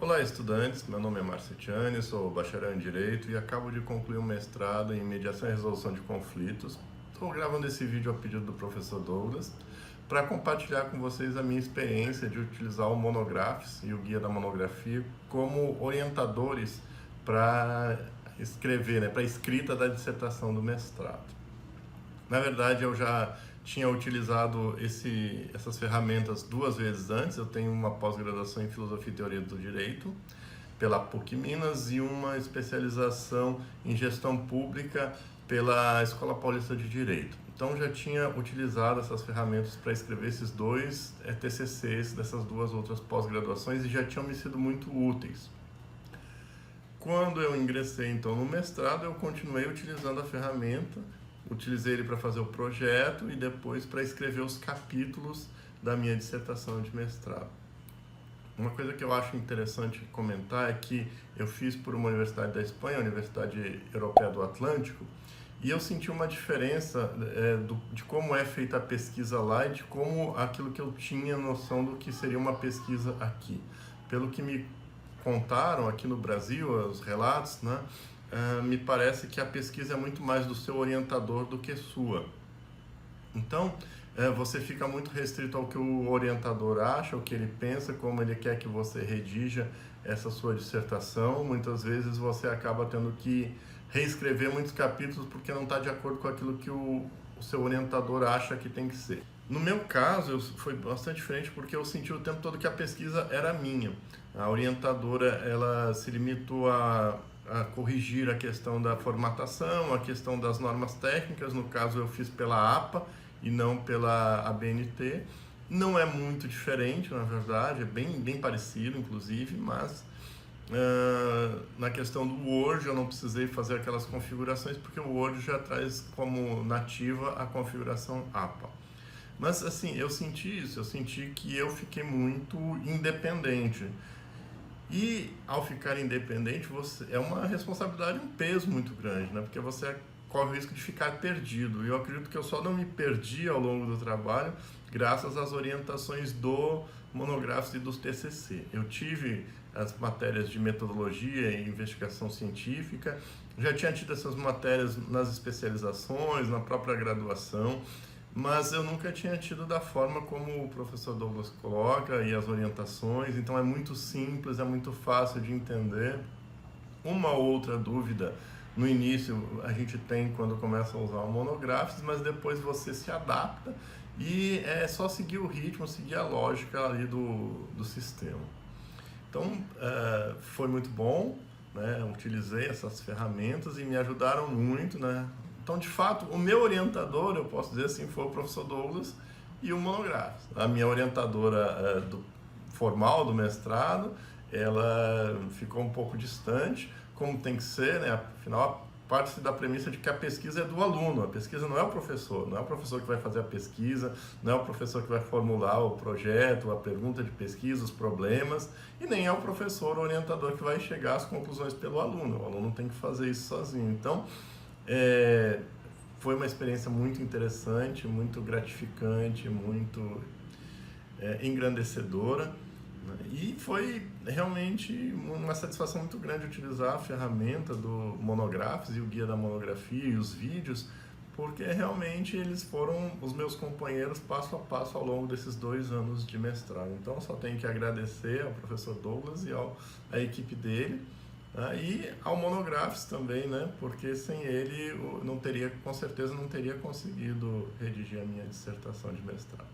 Olá, estudantes. Meu nome é Márcio Tiani, sou bacharel em Direito e acabo de concluir um mestrado em Mediação e Resolução de Conflitos. Estou gravando esse vídeo a pedido do professor Douglas para compartilhar com vocês a minha experiência de utilizar o Monographs e o Guia da Monografia como orientadores para escrever, para a escrita da dissertação do mestrado. Na verdade, eu já tinha utilizado essas ferramentas 2 vezes antes. Eu tenho uma pós-graduação em Filosofia e Teoria do Direito pela PUC Minas e uma especialização em Gestão Pública pela Escola Paulista de Direito. Então, já tinha utilizado essas ferramentas para escrever esses 2 TCCs dessas 2 outras pós-graduações e já tinham me sido muito úteis. Quando eu ingressei, então, no mestrado, eu continuei utilizando a ferramenta. Utilizei ele para fazer o projeto e depois para escrever os capítulos da minha dissertação de mestrado. Uma coisa que eu acho interessante comentar é que eu fiz por uma universidade da Espanha, a Universidade Europeia do Atlântico, e eu senti uma diferença de como é feita a pesquisa lá e de como aquilo que eu tinha noção do que seria uma pesquisa aqui. Pelo que me contaram aqui no Brasil, os relatos, me parece que a pesquisa é muito mais do seu orientador do que sua. Então, você fica muito restrito ao que o orientador acha, o que ele pensa, como ele quer que você redija essa sua dissertação. Muitas vezes você acaba tendo que reescrever muitos capítulos porque não está de acordo com aquilo que o seu orientador acha que tem que ser. No meu caso, foi bastante diferente porque eu senti o tempo todo que a pesquisa era minha. A orientadora, ela se limitou a corrigir a questão da formatação, a questão das normas técnicas. No caso, eu fiz pela APA e não pela ABNT. Não é muito diferente, na verdade, é bem parecido, inclusive, mas na questão do Word eu não precisei fazer aquelas configurações porque o Word já traz como nativa a configuração APA. Mas, assim, eu senti que eu fiquei muito independente. E ao ficar independente, é uma responsabilidade, um peso muito grande, porque você corre o risco de ficar perdido. E eu acredito que eu só não me perdi ao longo do trabalho graças às orientações do Monographs e dos TCC. Eu tive as matérias de metodologia e investigação científica, já tinha tido essas matérias nas especializações, na própria graduação, mas eu nunca tinha tido da forma como o professor Douglas coloca e as orientações. Então é muito simples, é muito fácil de entender. Uma outra dúvida no início a gente tem quando começa a usar o Monographs, mas depois você se adapta e é só seguir o ritmo, seguir a lógica ali do sistema. Então foi muito bom, utilizei essas ferramentas e me ajudaram muito, Então, de fato, o meu orientador, eu posso dizer assim, foi o professor Douglas e o Monographs. A minha orientadora formal do mestrado, ela ficou um pouco distante, como tem que ser, Afinal, parte da premissa de que a pesquisa é do aluno, a pesquisa não é o professor, não é o professor que vai fazer a pesquisa, não é o professor que vai formular o projeto, a pergunta de pesquisa, os problemas, e nem é o professor o orientador que vai chegar às conclusões pelo aluno. O aluno tem que fazer isso sozinho. Então, foi uma experiência muito interessante, muito gratificante, muito engrandecedora, e foi realmente uma satisfação muito grande utilizar a ferramenta do Monographs e o Guia da Monografia e os vídeos, porque realmente eles foram os meus companheiros passo a passo ao longo desses 2 anos de mestrado. Então, só tenho que agradecer ao professor Douglas e à equipe dele, e ao Monographs também, porque sem ele com certeza não teria conseguido redigir a minha dissertação de mestrado.